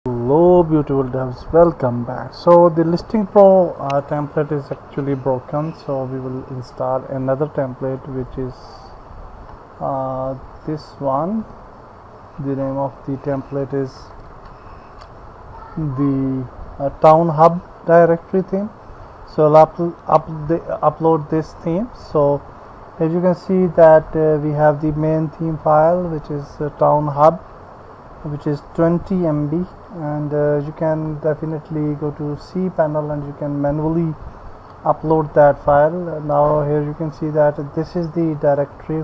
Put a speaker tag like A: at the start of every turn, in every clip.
A: Hello beautiful devs, welcome back. So the listing pro template is actually broken, so we will install another template, which is this one. The name of the template is the town hub directory theme. So I'll upload this theme. So as you can see that we have the main theme file, which is town hub, which is 20 MB, and you can definitely go to C panel and you can manually upload that file. Now here you can see that this is the directory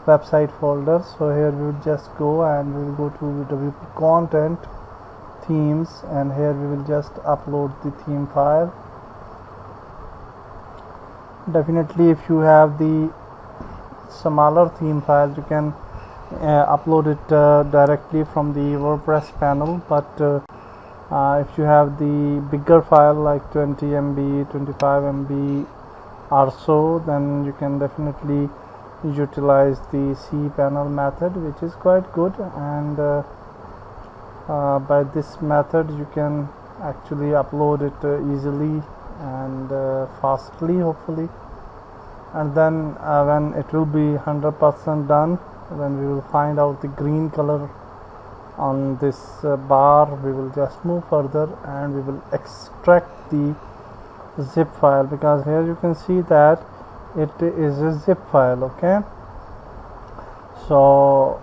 A: website folder. So here we will just go and we will go to WP content themes, and here we will just upload the theme file. Definitely if you have the smaller theme files, you can upload it directly from the WordPress panel, but if you have the bigger file like 20 MB, 25 MB or so, then you can definitely utilize the C panel method, which is quite good, and by this method you can actually upload it easily and fastly, hopefully, and then when it will be 100% done, when we will find out the green color on this bar, we will just move further and we will extract the zip file, because here you can see that it is a zip file. Okay, so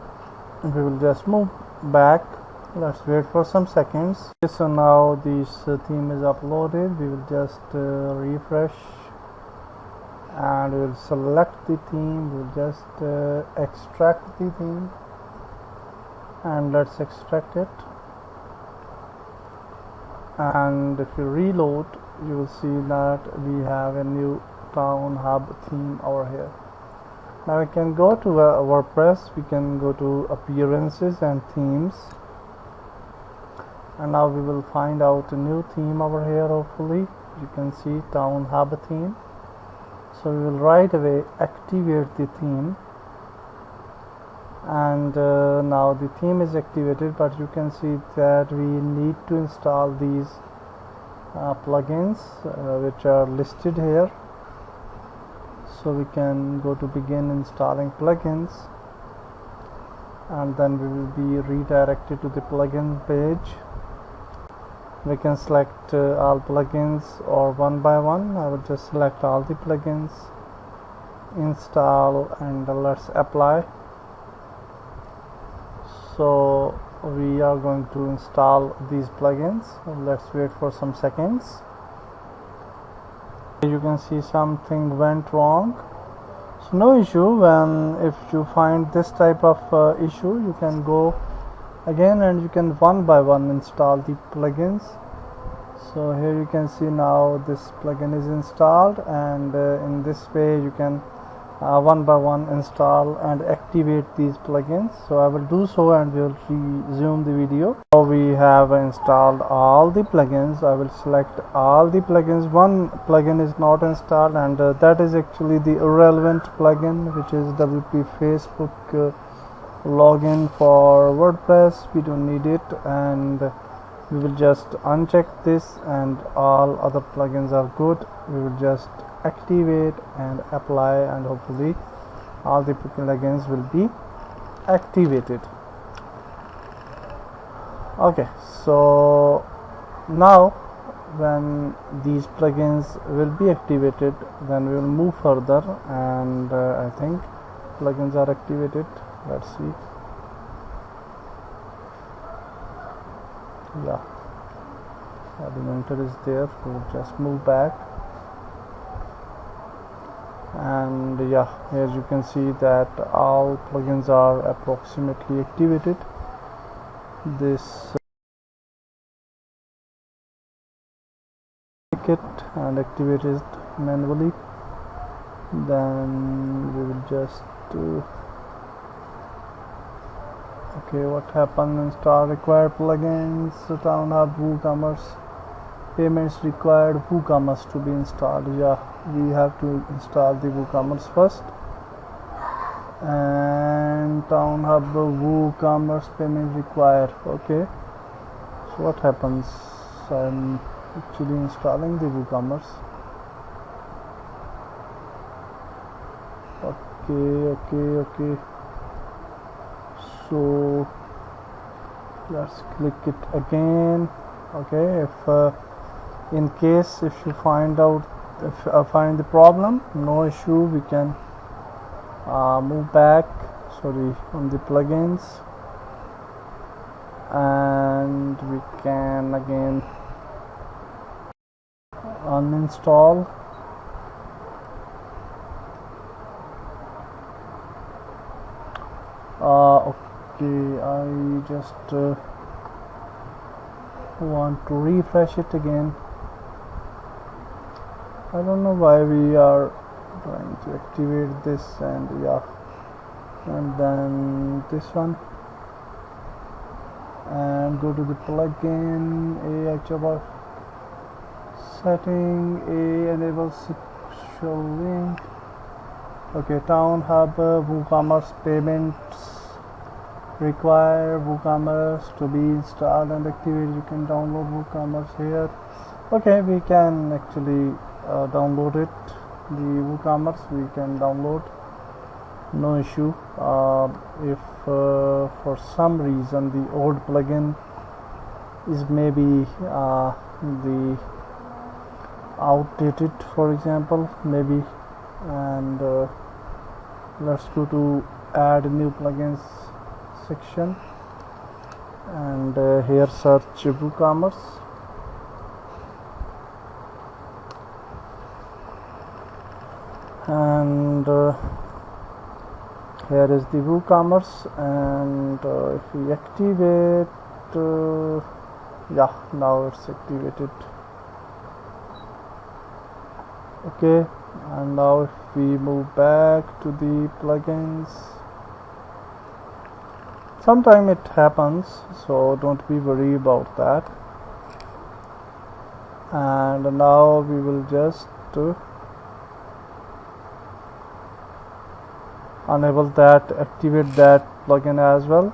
A: we will just move back. Let's wait for some seconds. So now this theme is uploaded. We will just refresh and we'll select the theme. We'll just extract the theme, and let's extract it. And if you reload, you will see that we have a new town hub theme over here. Now we can go to WordPress. We can go to appearances and themes, and now we will find out a new theme over here. Hopefully you can see town hub theme. So we will right away activate the theme, and now the theme is activated, but you can see that we need to install these plugins which are listed here. So we can go to begin installing plugins, and then we will be redirected to the plugin page. We can select all plugins or one by one. I will just select all the plugins, install, and let's apply. So we are going to install these plugins. Let's wait for some seconds. You can see something went wrong. So no issue. If you find this type of issue, you can go again and you can one by one install the plugins. So here you can see now this plugin is installed, and in this way you can one by one install and activate these plugins. So I will do so and we will resume the video. So we have installed all the plugins. I will select all the plugins. One plugin is not installed, and that is actually the irrelevant plugin, which is WP Facebook login for WordPress. We don't need it, and we will just uncheck this, and all other plugins are good. We will just activate and apply, and hopefully all the plugins will be activated. Okay, so now when these plugins will be activated, then we will move further, and I think plugins are activated. Let's see. Yeah, Elementor is there. We'll just move back, and yeah, as you can see that all plugins are approximately activated. This it and activate it manually. Then we will just okay, what happened? Install required plugins, town hub, WooCommerce, payments required, WooCommerce to be installed. Yeah, we have to install the WooCommerce first, and town hub, WooCommerce, payment required. Okay, what happens? I'm actually installing the WooCommerce. Okay, so let's click it again. Okay, if in case if you find out, if I find the problem, no issue, we can move back, on the plugins, and we can again uninstall. Okay, I just want to refresh it again. I don't know why we are trying to activate this, and and then this one, and go to the plugin, about setting, enable social link. Okay, Town Hub, WooCommerce payments require WooCommerce to be installed and activated. You can download WooCommerce here. Okay, we can actually download it. The WooCommerce we can download, no issue. If for some reason the old plugin is maybe the outdated, for example, maybe, and let's go to add new plugins section, and here search WooCommerce, and here is the WooCommerce, and if we activate, now it's activated. Okay, and now if we move back to the plugins, sometime it happens, so don't be worried about that. And now we will just enable that, activate that plugin as well.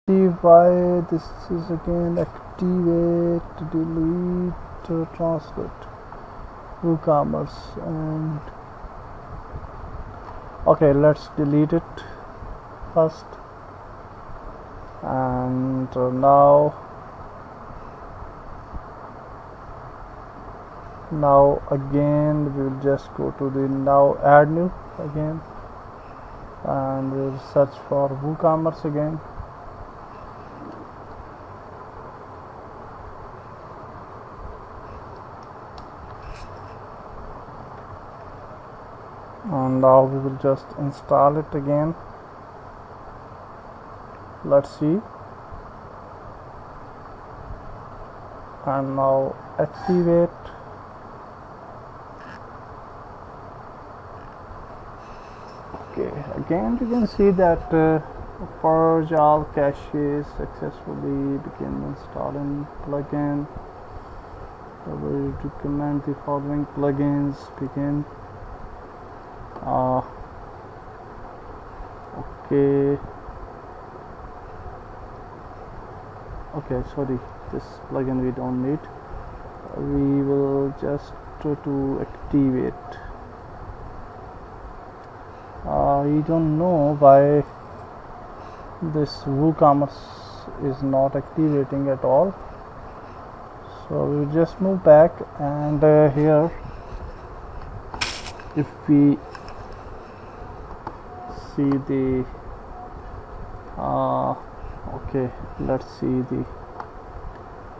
A: See why this is again activate, delete, translate WooCommerce, and okay, let's delete it first, and now again we will just go to the now add new again, and we'll search for WooCommerce again. And now we will just install it again. Let's see, and now activate. Okay, again you can see that purge all caches successfully, begin installing plugin. I will recommend the following plugins, begin. Okay, sorry, this plugin we don't need. We will just to activate. I don't know why this WooCommerce is not activating at all, so we'll just move back, and here if we see the okay, let's see the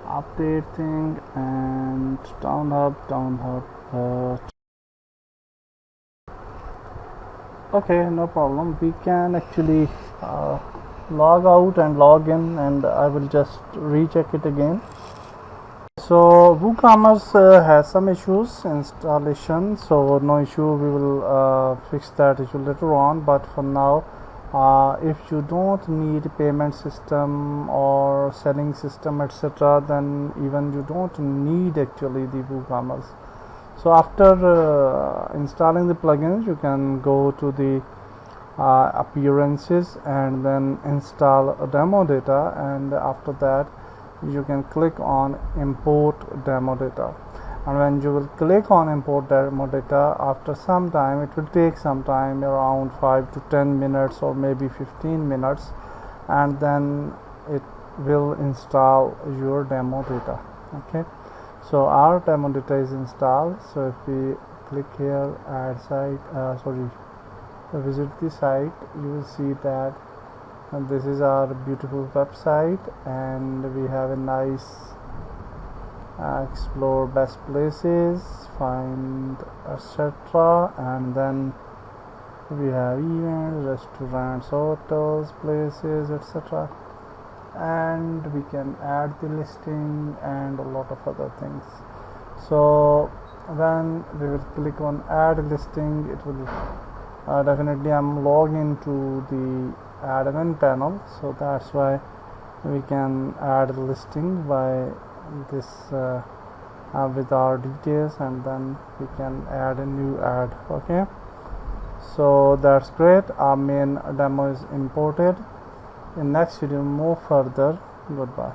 A: update thing, and Town Hub okay, no problem, we can actually log out and log in, and I will just recheck it again. So WooCommerce has some issues installation, so no issue, we will fix that issue later on, but for now if you don't need payment system or selling system, etc., then even you don't need actually the WooCommerce. So after installing the plugins, you can go to the appearances and then install a demo data, and after that you can click on import demo data, and when you will click on import demo data, after some time, it will take some time, around 5 to 10 minutes or maybe 15 minutes, and then it will install your demo data. Okay, so our demo data is installed. So if we click here, add site, visit the site, you will see that this is our beautiful website, and we have a nice explore best places, find, etc. And then we have events, restaurants, hotels, places, etc. And we can add the listing and a lot of other things. So when we will click on add listing, it will definitely I'm logged into the admin panel, so that's why we can add a listing by this with our details, and then we can add a new ad. Okay, so that's great. Our main demo is imported. In next video, move further. Goodbye.